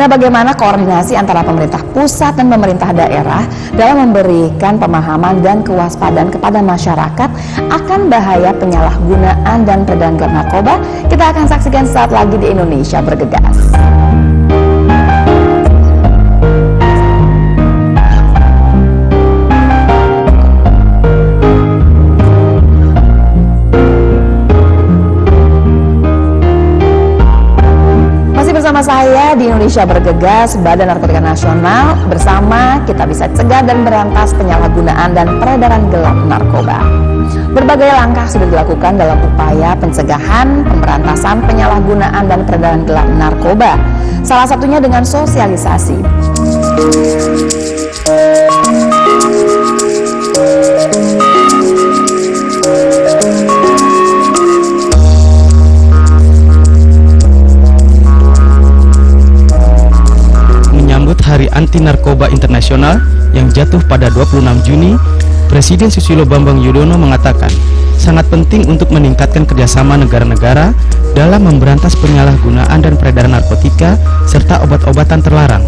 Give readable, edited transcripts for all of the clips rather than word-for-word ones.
Nah, bagaimana koordinasi antara pemerintah pusat dan pemerintah daerah dalam memberikan pemahaman dan kewaspadaan kepada masyarakat akan bahaya penyalahgunaan dan peredaran gelap narkoba? Kita akan saksikan saat lagi di Indonesia Bergegas. Bersama saya di Indonesia Bergegas, Badan Narkotika Nasional. Bersama kita bisa cegah dan berantas penyalahgunaan dan peredaran gelap narkoba. Berbagai langkah sudah dilakukan dalam upaya pencegahan, pemberantasan penyalahgunaan dan peredaran gelap narkoba. Salah satunya dengan sosialisasi. Hari Anti Narkoba Internasional yang jatuh pada 26 Juni, Presiden Susilo Bambang Yudhoyono mengatakan sangat penting untuk meningkatkan kerjasama negara-negara dalam memberantas penyalahgunaan dan peredaran narkotika serta obat-obatan terlarang.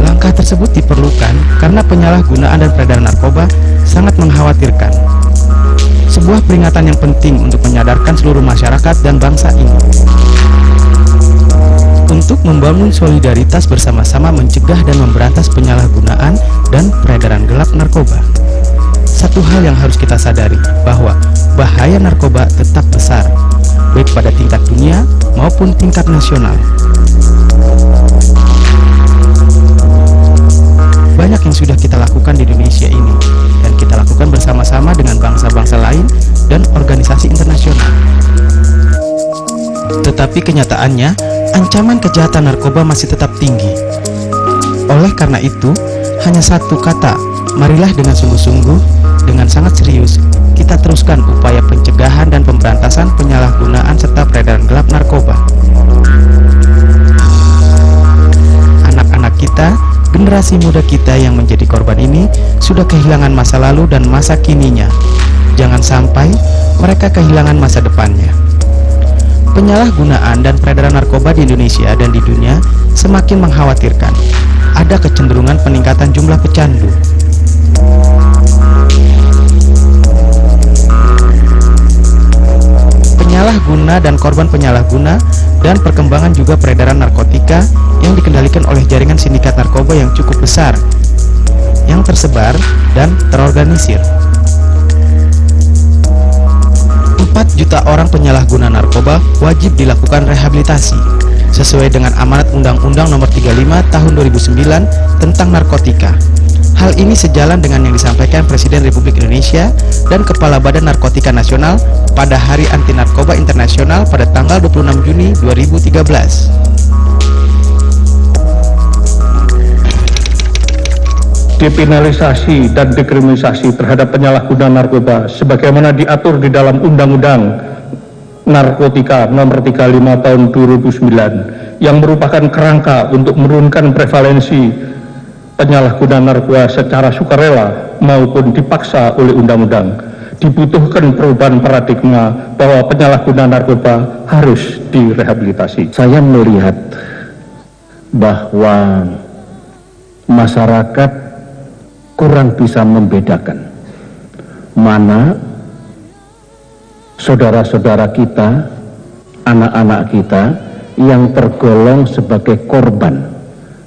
Langkah tersebut diperlukan karena penyalahgunaan dan peredaran narkoba sangat mengkhawatirkan. Sebuah peringatan yang penting untuk menyadarkan seluruh masyarakat dan bangsa ini untuk membangun solidaritas bersama-sama mencegah dan memberantas penyalahgunaan dan peredaran gelap narkoba. Satu hal yang harus kita sadari, bahwa bahaya narkoba tetap besar, baik pada tingkat dunia maupun tingkat nasional. Banyak yang sudah kita lakukan di Indonesia ini, dan kita lakukan bersama-sama dengan bangsa-bangsa lain dan organisasi internasional. Tetapi kenyataannya, ancaman kejahatan narkoba masih tetap tinggi. Oleh karena itu, hanya satu kata, marilah dengan sungguh-sungguh, dengan sangat serius, kita teruskan upaya pencegahan dan pemberantasan penyalahgunaan serta peredaran gelap narkoba. Anak-anak kita, generasi muda kita yang menjadi korban ini, sudah kehilangan masa lalu dan masa kininya. Jangan sampai mereka kehilangan masa depannya. Penyalahgunaan dan peredaran narkoba di Indonesia dan di dunia semakin mengkhawatirkan. Ada kecenderungan peningkatan jumlah pecandu. Penyalahguna dan korban penyalahguna dan perkembangan juga peredaran narkotika yang dikendalikan oleh jaringan sindikat narkoba yang cukup besar, yang tersebar dan terorganisir. 4 juta orang penyalahguna narkoba wajib dilakukan rehabilitasi sesuai dengan amanat Undang-Undang Nomor 35 Tahun 2009 tentang narkotika. Hal ini sejalan dengan yang disampaikan Presiden Republik Indonesia dan Kepala Badan Narkotika Nasional pada Hari Anti Narkoba Internasional pada tanggal 26 Juni 2013. Dekriminalisasi dan dekriminalisasi terhadap penyalahgunaan narkoba sebagaimana diatur di dalam Undang-Undang Narkotika Nomor 35 Tahun 2009 yang merupakan kerangka untuk menurunkan prevalensi penyalahgunaan narkoba secara sukarela maupun dipaksa oleh undang-undang. Dibutuhkan perubahan paradigma bahwa penyalahgunaan narkoba harus direhabilitasi. Saya melihat bahwa masyarakat kurang bisa membedakan mana saudara-saudara kita, anak-anak kita yang tergolong sebagai korban,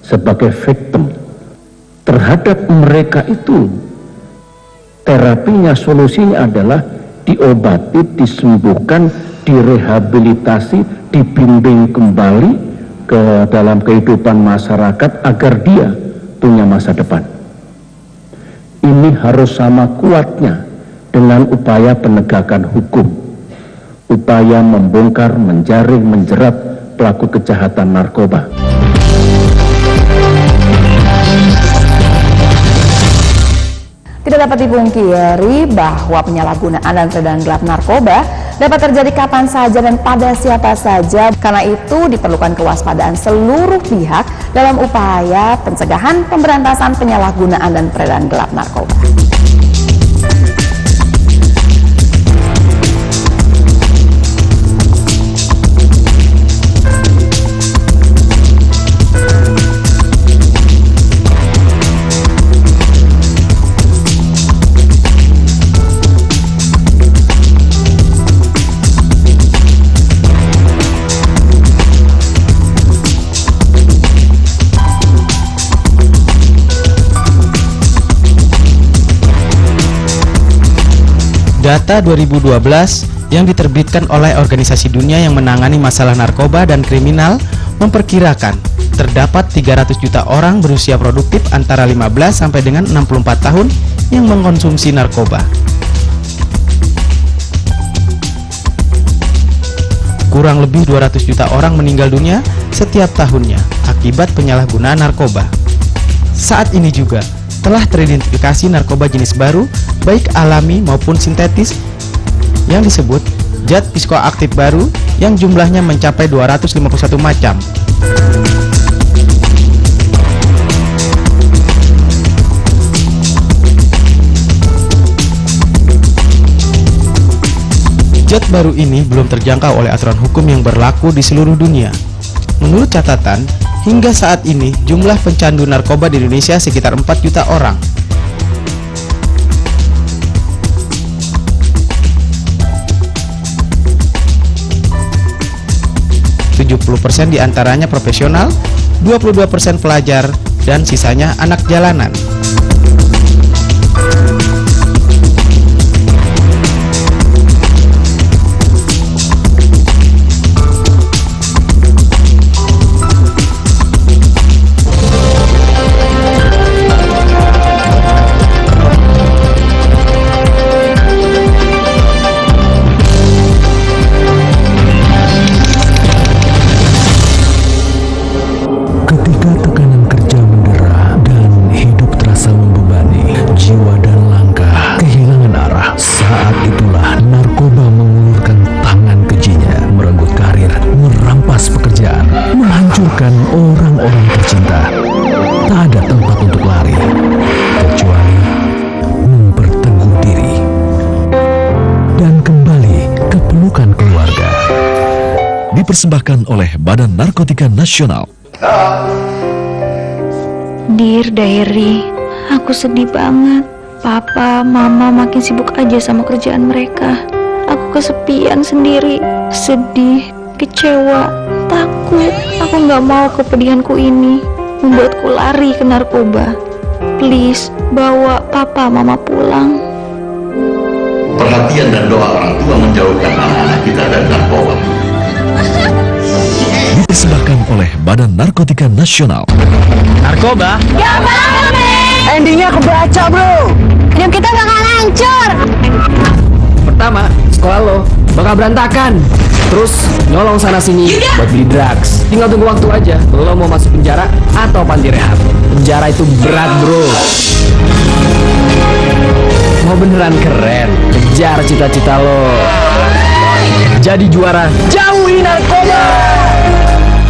sebagai victim. Terhadap mereka itu, terapinya, solusinya adalah diobati, disembuhkan, direhabilitasi, dibimbing kembali ke dalam kehidupan masyarakat agar dia punya masa depan. Ini harus sama kuatnya dengan upaya penegakan hukum, upaya membongkar, menjaring, menjerat pelaku kejahatan narkoba. Tidak dapat dipungkiri bahwa penyalahgunaan dan peredaran gelap narkoba dapat terjadi kapan saja dan pada siapa saja. Karena itu diperlukan kewaspadaan seluruh pihak dalam upaya pencegahan, pemberantasan penyalahgunaan dan peredaran gelap narkoba. Data 2012 yang diterbitkan oleh organisasi dunia yang menangani masalah narkoba dan kriminal memperkirakan terdapat 300 juta orang berusia produktif antara 15 sampai dengan 64 tahun yang mengkonsumsi narkoba. Kurang lebih 200 juta orang meninggal dunia setiap tahunnya akibat penyalahgunaan narkoba. Saat ini juga telah teridentifikasi narkoba jenis baru, baik alami maupun sintetis, yang disebut zat psikoaktif baru yang jumlahnya mencapai 251 macam. Zat baru ini belum terjangkau oleh aturan hukum yang berlaku di seluruh dunia. Menurut catatan, hingga saat ini jumlah pencandu narkoba di Indonesia sekitar 4 juta orang. %70 diantaranya profesional, 22% pelajar, dan sisanya anak jalanan. Ketika tekanan kerja mendera dan hidup terasa membebani, jiwa dan langkah kehilangan arah. Saat itulah narkoba mengulurkan tangan kejinya, merenggut karir, merampas pekerjaan, menghancurkan orang-orang tercinta. Tak ada tempat untuk lari, kecuali memperteguh diri dan kembali ke pelukan keluarga. Dipersembahkan oleh Badan Narkotika Nasional. Dear Diary, aku sedih banget. Papa, Mama makin sibuk aja sama kerjaan mereka. Aku kesepian sendiri, sedih, kecewa, takut. Aku gak mau kepedihanku ini membuatku lari ke narkoba. Please, bawa Papa, Mama pulang. Perhatian dan doa orang tua menjauhkan anak-anak kita dari narkoba. Dipersembahkan oleh Badan Narkotika Nasional. Narkoba? Gak mau, men! Endingnya kebaca, bro! Hidup kita bakal hancur! Pertama, sekolah lo bakal berantakan. Terus nyolong sana sini buat beli drugs. Tinggal tunggu waktu aja. Lo mau masuk penjara atau panti rehab. Penjara itu berat, bro. Mau beneran keren, kejar cita-cita lo. Jadi juara, jauhi narkoba.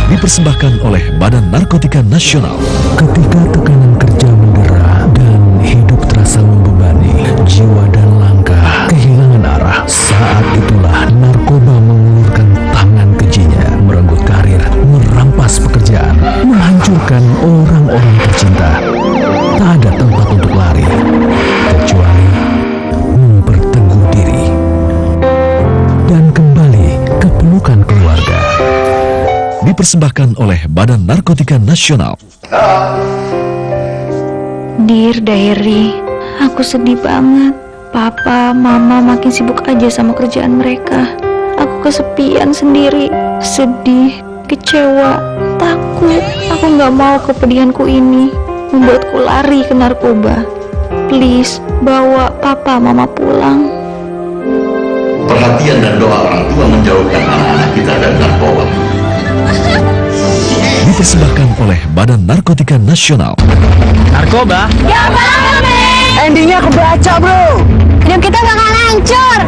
Dipersembahkan oleh Badan Narkotika Nasional. Ketika tekanan kerja mendera dan hidup terasa membebani, jiwa dan langkah kehilangan arah. Saat itulah narkoba mengulurkan tangan kejinya, merenggut karir, merampas pekerjaan, menghancurkan orang-orang tercinta. Tak ada tempat untuk lari, kecuali memperteguh diri dan kembali ke pelukan keluarga. Dipersembahkan oleh Badan Narkotika Nasional. Dear Diary, aku sedih banget. Papa, Mama makin sibuk aja sama kerjaan mereka. Aku kesepian sendiri, sedih, kecewa, takut. Aku gak mau kepedihanku ini membuatku lari ke narkoba. Please, bawa Papa, Mama pulang. Perhatian dan doa orang tua menjauhkan anak-anak kita dari narkoba. Dipersembahkan oleh Badan Narkotika Nasional. Narkoba? Gak mau, men! Endingnya kebaca, bro! Hidup kita bakal hancur!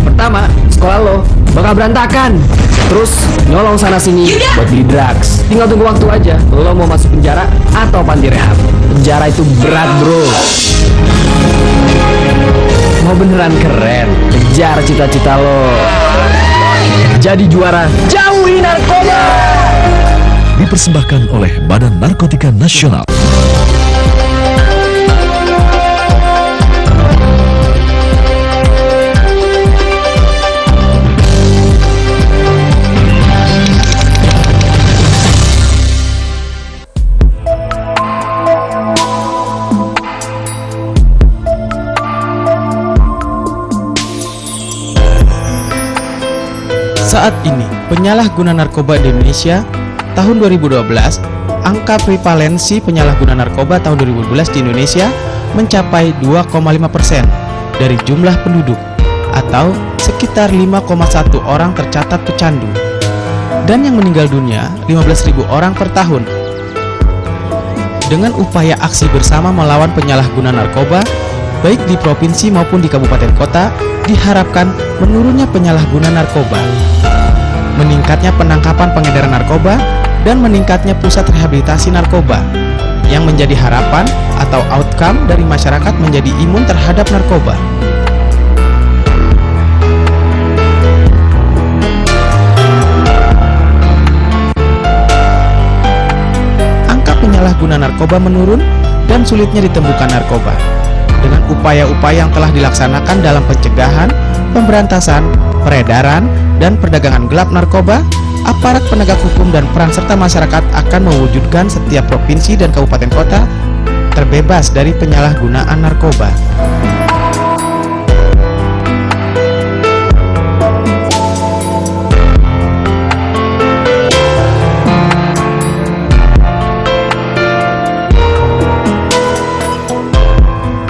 Pertama, sekolah lo bakal berantakan. Terus nyolong sana sini buat beli drugs. Tinggal tunggu waktu aja. Lo mau masuk penjara atau panti rehab. Penjara itu berat, bro. Mau beneran keren, kejar cita-cita lo. Jadi juara, jauhi narkoba. Dipersembahkan oleh Badan Narkotika Nasional. Saat ini, penyalahguna narkoba di Indonesia tahun 2012, angka prevalensi penyalahguna narkoba tahun 2012 di Indonesia mencapai 2,5% dari jumlah penduduk, atau sekitar 5,1 orang tercatat pecandu. Dan yang meninggal dunia 15.000 orang per tahun. Dengan upaya aksi bersama melawan penyalahguna narkoba, baik di provinsi maupun di kabupaten kota, diharapkan menurunnya penyalahguna narkoba, meningkatnya penangkapan pengedaran narkoba, dan meningkatnya pusat rehabilitasi narkoba, yang menjadi harapan atau outcome dari masyarakat menjadi imun terhadap narkoba. Penyalahguna narkoba menurun dan sulitnya ditemukan narkoba. Dengan upaya-upaya yang telah dilaksanakan dalam pencegahan, pemberantasan, peredaran, dan perdagangan gelap narkoba, aparat penegak hukum dan peran serta masyarakat akan mewujudkan setiap provinsi dan kabupaten kota terbebas dari penyalahgunaan narkoba.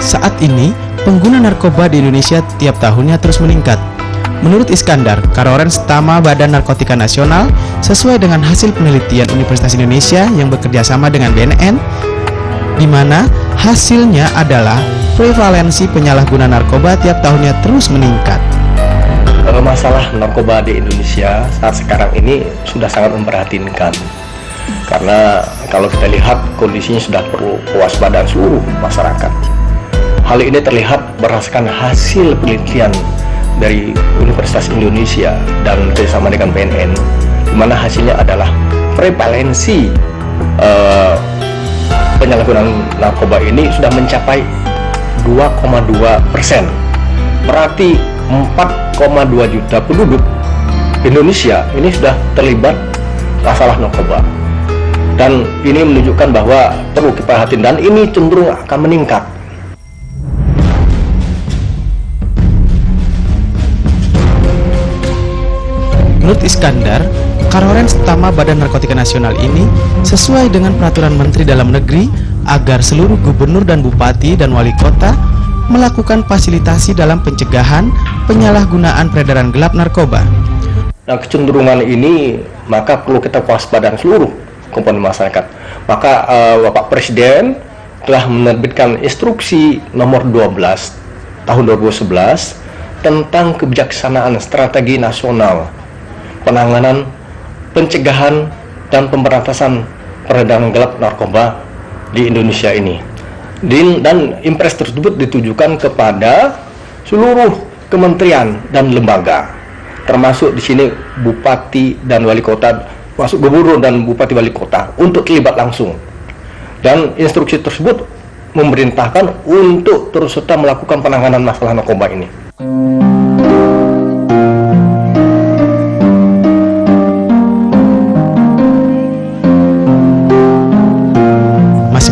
Saat ini, pengguna narkoba di Indonesia tiap tahunnya terus meningkat. Menurut Iskandar, Karorens Tama Badan Narkotika Nasional, sesuai dengan hasil penelitian Universitas Indonesia yang bekerja sama dengan BNN, di mana hasilnya adalah prevalensi penyalahguna narkoba tiap tahunnya terus meningkat. Masalah narkoba di Indonesia saat sekarang ini sudah sangat memprihatinkan. Karena kalau kita lihat kondisinya sudah perlu kewaspadaan seluruh masyarakat. Hal ini terlihat berdasarkan hasil penelitian dari Universitas Indonesia dan bersama dengan BNN, di mana hasilnya adalah prevalensi penyalahgunaan narkoba ini sudah mencapai 2,2%. Berarti 4,2 juta penduduk Indonesia ini sudah terlibat masalah narkoba. Dan ini menunjukkan bahwa perlu diperhatikan dan ini cenderung akan meningkat. Menurut Iskandar, Karorens Tama Badan Narkotika Nasional ini sesuai dengan peraturan Menteri Dalam Negeri agar seluruh gubernur dan bupati dan wali kota melakukan fasilitasi dalam pencegahan penyalahgunaan peredaran gelap narkoba. Nah, kecenderungan ini maka perlu kita waspadai seluruh komponen masyarakat. Maka Bapak Presiden telah menerbitkan instruksi nomor 12 tahun 2011 tentang kebijaksanaan strategi nasional penanganan, pencegahan, dan pemberantasan peredaran gelap narkoba di Indonesia ini. Dan impres tersebut ditujukan kepada seluruh kementerian dan lembaga, termasuk di sini bupati dan wali kota, masuk gubernur dan bupati wali kota untuk terlibat langsung. Dan instruksi tersebut memerintahkan untuk terus serta melakukan penanganan masalah narkoba ini.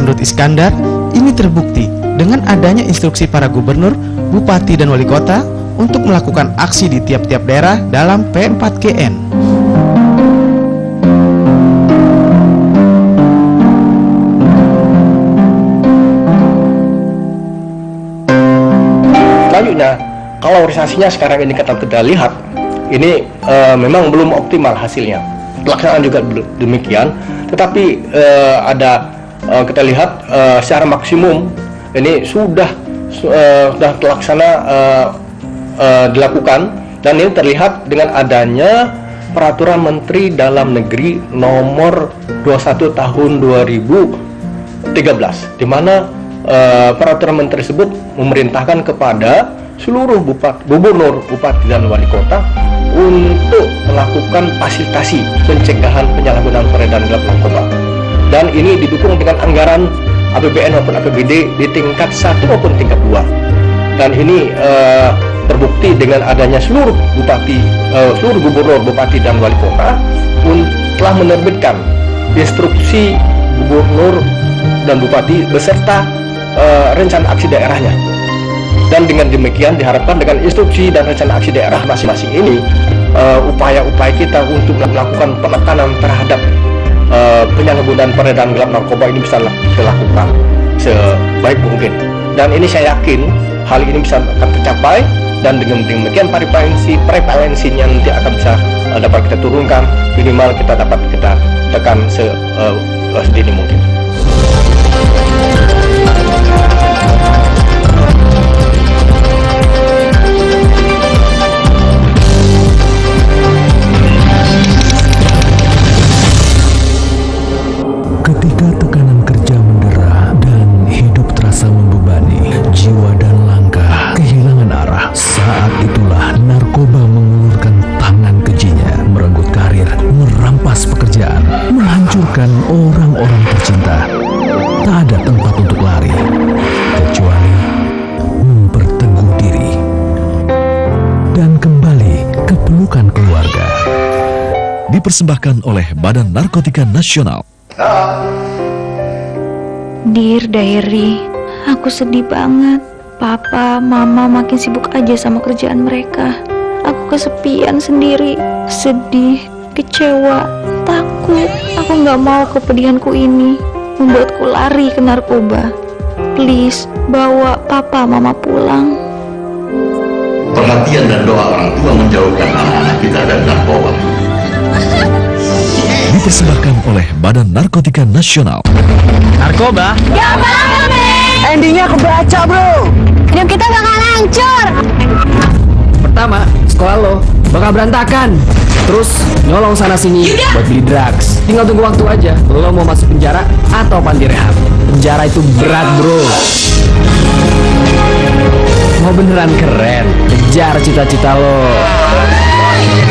Menurut Iskandar, ini terbukti dengan adanya instruksi para gubernur, bupati, dan wali kota untuk melakukan aksi di tiap-tiap daerah dalam P4GN. Selanjutnya, kalau organisasinya sekarang ini kita lihat, ini memang belum optimal hasilnya. Pelaksanaan juga demikian, tetapi kita lihat secara maksimum ini sudah terlaksana dilakukan, dan ini terlihat dengan adanya peraturan Menteri Dalam Negeri nomor 21 tahun 2013, di mana peraturan Menteri tersebut memerintahkan kepada seluruh gubernur, bupati, dan wali kota untuk melakukan fasilitasi pencegahan penyalahgunaan peredaran gelap narkoba. Dan ini didukung dengan anggaran APBN maupun APBD di tingkat 1 maupun tingkat 2. Dan ini terbukti dengan adanya seluruh gubernur, bupati, dan wali kota telah menerbitkan instruksi gubernur dan bupati beserta rencana aksi daerahnya. Dan dengan demikian diharapkan dengan instruksi dan rencana aksi daerah masing-masing ini upaya-upaya kita untuk melakukan penekanan terhadap penyalahgunaan peredaran gelap narkoba ini bisa dilakukan sebaik mungkin. Dan ini saya yakin hal ini bisa akan tercapai, dan dengan demikian prevalensinya nanti akan bisa dapat kita turunkan, minimal kita dapat kita tekan sedini mungkin. Ketika tekanan kerja mendera dan hidup terasa membebani, jiwa dan langkah kehilangan arah. Saat itulah narkoba mengulurkan tangan kejinya, merenggut karir, merampas pekerjaan, menghancurkan orang-orang tercinta. Tak ada tempat untuk lari, kecuali memperteguh diri dan kembali ke pelukan keluarga. Dipersembahkan oleh Badan Narkotika Nasional. Dear Diary, aku sedih banget. Papa, mama makin sibuk aja sama kerjaan mereka. Aku kesepian sendiri, sedih, kecewa, takut. Aku gak mau kepedihanku ini membuatku lari ke narkoba. Please, bawa papa mama pulang. Perhatian dan doa orang tua menjauhkan anak-anak kita dari narkoba. Dipersembahkan oleh Badan Narkotika Nasional. Narkoba? Gak bakal, men! Endingnya kebaca, bro! Hidup kita bakal hancur! Pertama, sekolah lo bakal berantakan. Terus nyolong sana-sini buat beli drugs. Tinggal tunggu waktu aja, lo mau masuk penjara atau panti rehab. Penjara itu berat, bro. Mau beneran keren, kejar cita-cita lo.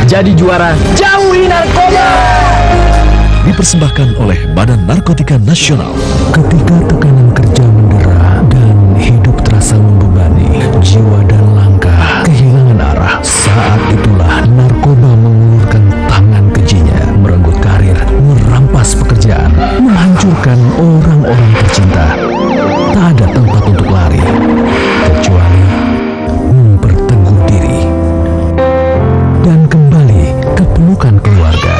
Jadi juara, jauhi narkoba! Dipersembahkan oleh Badan Narkotika Nasional. Ketika tekanan kerja mendera dan hidup terasa membebani, jiwa dan langkah kehilangan arah. Saat itulah narkoba mengulurkan tangan kejinya, merenggut karir, merampas pekerjaan, menghancurkan orang-orang tercinta. Tak ada tempat untuk lari, kecuali memperteguh diri dan kembali ke pelukan keluarga.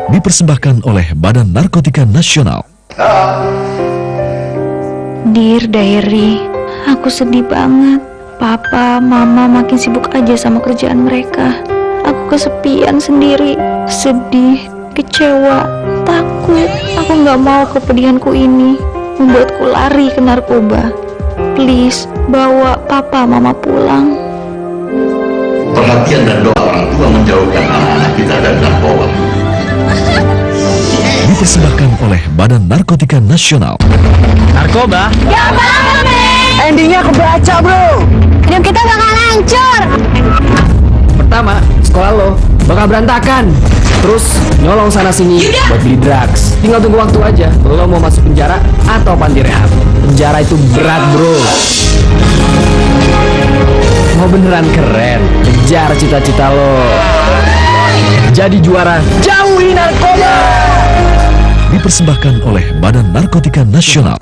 Dipersembahkan oleh Badan Narkotika Nasional. Dear Diary, aku sedih banget. Papa, mama makin sibuk aja sama kerjaan mereka. Aku kesepian sendiri, sedih, kecewa, takut. Aku gak mau kepedihanku ini membuatku lari ke narkoba. Please, bawa papa mama pulang. Perhatian dan doa orang tua menjauhkan anak-anak kita dari narkoba. Dipersembahkan oleh Badan Narkotika Nasional. Narkoba? Gak bakal, men! Endingnya kebaca, bro! Hidup kita bakal hancur! Pertama, sekolah lo bakal berantakan. Terus nyolong sana-sini buat beli drugs. Tinggal tunggu waktu aja, lo mau masuk penjara atau panti rehab. Penjara itu berat, bro. Mau beneran keren, kejar cita-cita lo. Jadi juara, jauhi narkoba! Dipersembahkan oleh Badan Narkotika Nasional.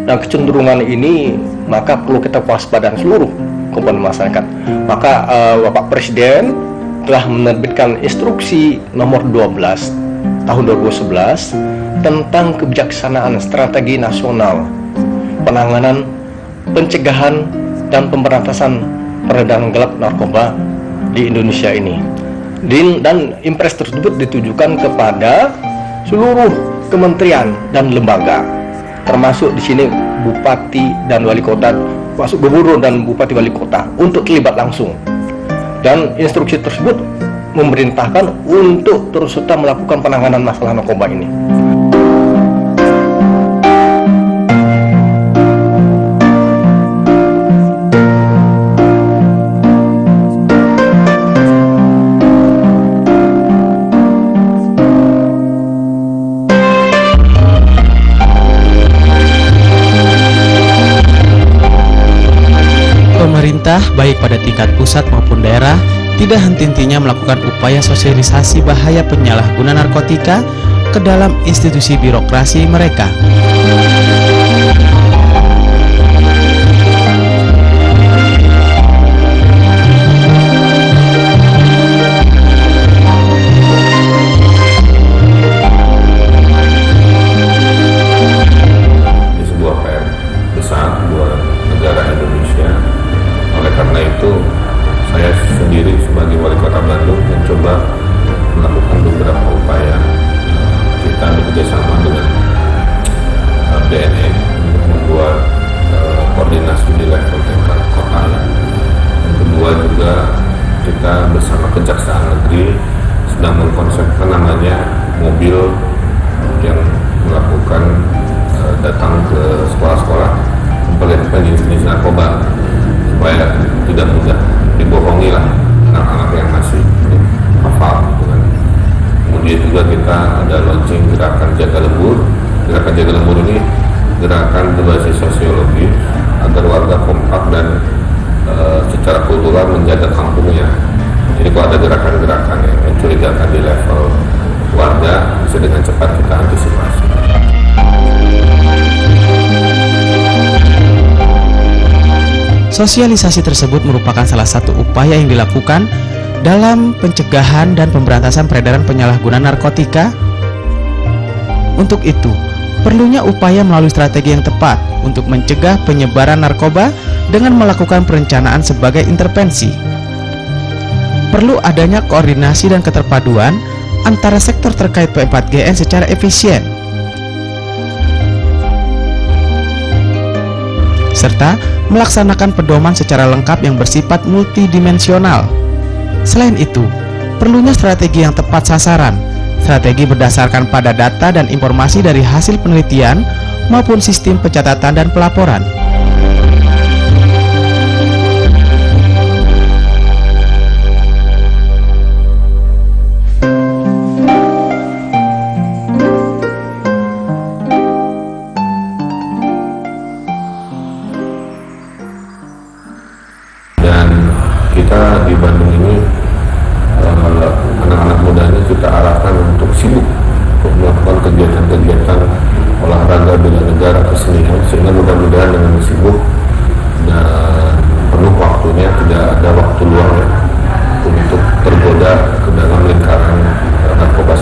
Nah, kecenderungan ini maka perlu kita waspadai seluruh komponen masyarakat. Maka Bapak Presiden telah menerbitkan instruksi nomor 12 tahun 2011 tentang kebijaksanaan strategi nasional penanganan, pencegahan, dan pemberantasan peredaran gelap narkoba di Indonesia ini. Dan impres tersebut ditujukan kepada seluruh kementerian dan lembaga, termasuk di sini bupati dan wali kota, masuk gubernur dan bupati wali kota untuk terlibat langsung. Dan instruksi tersebut memerintahkan untuk terus serta melakukan penanganan masalah narkoba ini. Pemerintah baik pada tingkat pusat maupun daerah tidak henti-hentinya melakukan upaya sosialisasi bahaya penyalahguna narkotika ke dalam institusi birokrasi mereka. Saya sendiri sebagai wali kota Bandung mencoba melakukan beberapa upaya. Kita bekerjasama dengan BNN untuk membuat koordinasi di level tingkat kota. Yang kedua juga kita bersama Kejaksaan Negeri sedang mengkonsepkan namanya mobil yang melakukan datang ke sekolah-sekolah memperlihatkan jenis-jenis narkoba supaya tidak mudah dibohongi lah anak-anak yang masih hafal gitu kan. Kemudian juga kita ada launching gerakan jaga lembur. Gerakan jaga lembur ini gerakan berbasis sosiologi agar warga kompak dan secara kultural menjaga kampungnya. Jadi kalau ada gerakan-gerakan yang mencurigakan di level warga bisa dengan cepat kita antisipasi. Sosialisasi tersebut merupakan salah satu upaya yang dilakukan dalam pencegahan dan pemberantasan peredaran penyalahgunaan narkotika. Untuk itu, perlunya upaya melalui strategi yang tepat untuk mencegah penyebaran narkoba dengan melakukan perencanaan sebagai intervensi. Perlu adanya koordinasi dan keterpaduan antara sektor terkait P4GN secara efisien, serta melaksanakan pedoman secara lengkap yang bersifat multidimensional. Selain itu, perlunya strategi yang tepat sasaran, strategi berdasarkan pada data dan informasi dari hasil penelitian maupun sistem pencatatan dan pelaporan. Kita di Bandung ini anak-anak mudanya kita arahkan untuk sibuk untuk melakukan kegiatan-kegiatan olahraga bela negara kesenian, sehingga mudah-mudahan dengan sibuk dan penuh waktunya tidak ada waktu luang ya, untuk tergoda ke dalam lingkaran narkoba.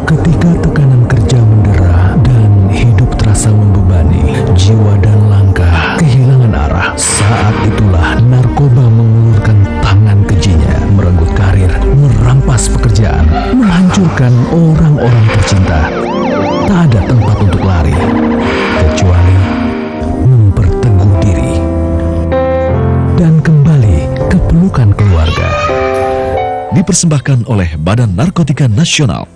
Ketika tekanan kerja mendera dan hidup terasa membebani, jiwa dan langkah kehilangan arah. Saat itulah narkoba mengulurkan tangan kejinya, merenggut karir, merampas pekerjaan, menghancurkan orang-orang tercinta. Tak ada tempat untuk lari, kecuali memperteguh diri dan kembali ke pelukan keluarga. Dipersembahkan oleh Badan Narkotika Nasional.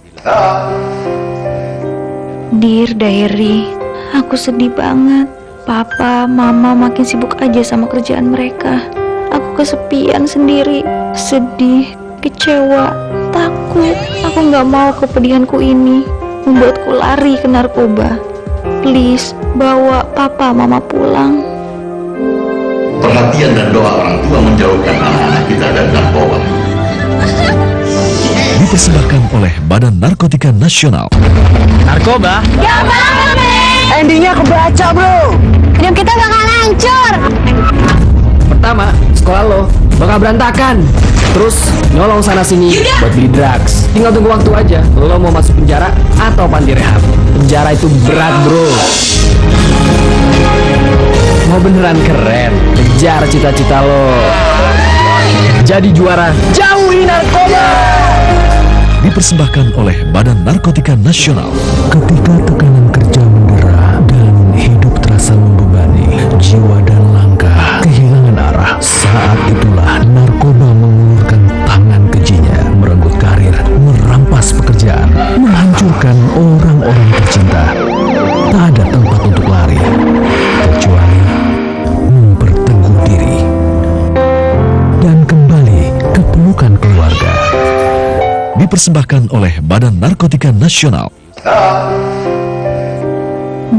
Dear Diary, aku sedih banget. Papa, mama makin sibuk aja sama kerjaan mereka. Aku kesepian sendiri, sedih, kecewa, takut. Aku gak mau kepedihanku ini membuatku lari ke narkoba. Please, bawa papa mama pulang. Perhatian dan doa orang tua menjauhkan anak-anak kita dari narkoba. Dipersembahkan oleh Badan Narkotika Nasional. Narkoba? Gak apa-apa, men. Endingnya kebaca, bro. Hidup kita bakal hancur. Pertama, sekolah lo bakal berantakan. Terus nyolong sana sini buat beli drugs. Tinggal tunggu waktu aja. Lo mau masuk penjara atau panti rehab. Penjara itu berat, bro. Mau beneran keren, kejar cita-cita lo. Jadi juara, jauhi narkoba. Dipersembahkan oleh Badan Narkotika Nasional. Ketika tekanan kerja mendera dan hidup terasa membebani, jiwa dan langkah kehilangan arah. Saat itulah narkoba mengulurkan tangan kejinya, merenggut karir, merampas pekerjaan, menghancurkan orang-orang tercinta. Tak ada tempat untuk lari, kecuali memperteguh diri dan kembali ke pelukan keluarga. Dipersembahkan oleh Badan Narkotika Nasional.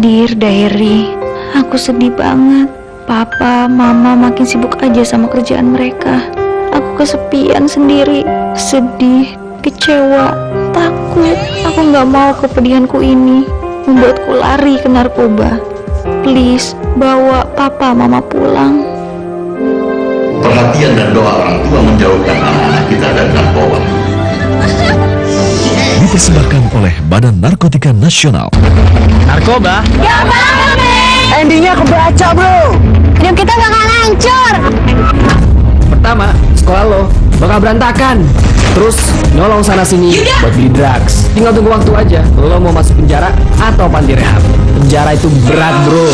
Dear Diary, aku sedih banget. Papa, mama makin sibuk aja sama kerjaan mereka. Aku kesepian sendiri, sedih, kecewa, takut. Aku gak mau kepedihanku ini membuatku lari ke narkoba. Please, bawa papa mama pulang. Perhatian dan doa orang tua menjauhkan anak-anak kita dari narkoba. Dipersembahkan oleh Badan Narkotika Nasional. Narkoba? Gak bakal, men. Endingnya kebaca, bro. Hidup kita bakal hancur. Pertama, sekolah lo bakal berantakan. Terus nyolong sana sini buat beli drugs. Tinggal tunggu waktu aja. Lo mau masuk penjara atau panti rehab. Penjara itu berat, bro.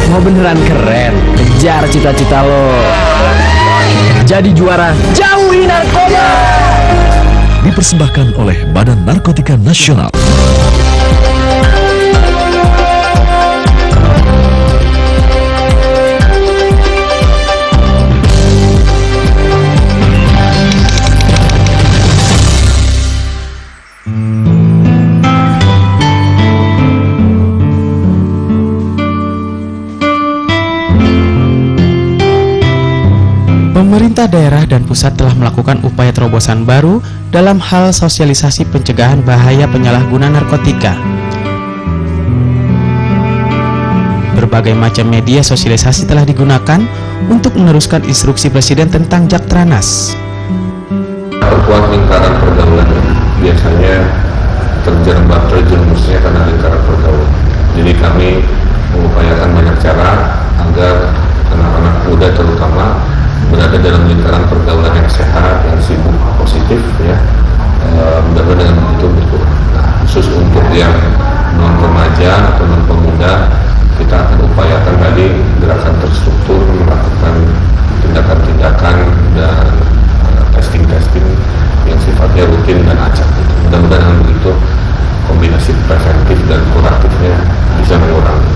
Mau beneran keren, kejar cita-cita lo. Jadi juara, jauhi narkoba. Dipersembahkan oleh Badan Narkotika Nasional. Pemerintah daerah dan pusat telah melakukan upaya terobosan baru dalam hal sosialisasi pencegahan bahaya penyalahgunaan narkotika. Berbagai macam media sosialisasi telah digunakan untuk meneruskan instruksi Presiden tentang Jaktranas. Perkuat lingkaran pergaulan, biasanya terjerumusnya karena lingkaran pergaulan. Jadi kami mengupayakan banyak cara agar anak-anak muda terutama berada dalam lingkaran pergaulan yang sehat, yang sibuk, positif, ya. Mudah-mudahan dengan begitu berkurang. Nah, khusus untuk yang non remaja atau non pemuda, kita akan upayakan tadi gerakan terstruktur, melakukan tindakan-tindakan dan testing-testing yang sifatnya rutin dan acak. Mudah-mudahan dengan begitu kombinasi preventif dan kuratifnya bisa mengurangi.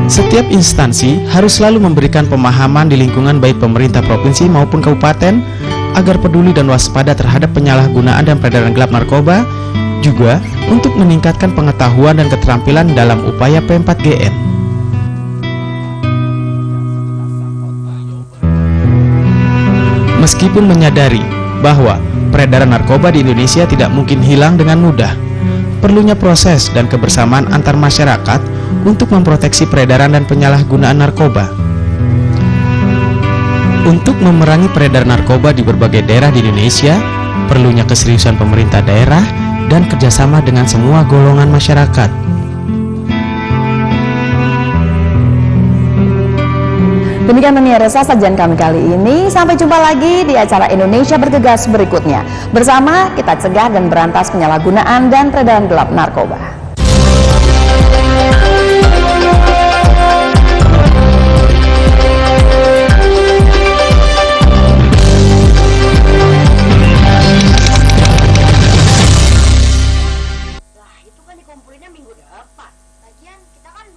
Setiap instansi harus selalu memberikan pemahaman di lingkungan baik pemerintah provinsi maupun kabupaten agar peduli dan waspada terhadap penyalahgunaan dan peredaran gelap narkoba, juga untuk meningkatkan pengetahuan dan keterampilan dalam upaya P4GN. Meskipun menyadari bahwa peredaran narkoba di Indonesia tidak mungkin hilang dengan mudah, perlunya proses dan kebersamaan antar masyarakat untuk memproteksi peredaran dan penyalahgunaan narkoba. Untuk memerangi peredaran narkoba di berbagai daerah di Indonesia, perlunya keseriusan pemerintah daerah dan kerjasama dengan semua golongan masyarakat. Demikian pemirsa sajian kami kali ini. Sampai jumpa lagi di acara Indonesia Bergegas berikutnya. Bersama kita cegah dan berantas penyalahgunaan dan peredaran gelap narkoba.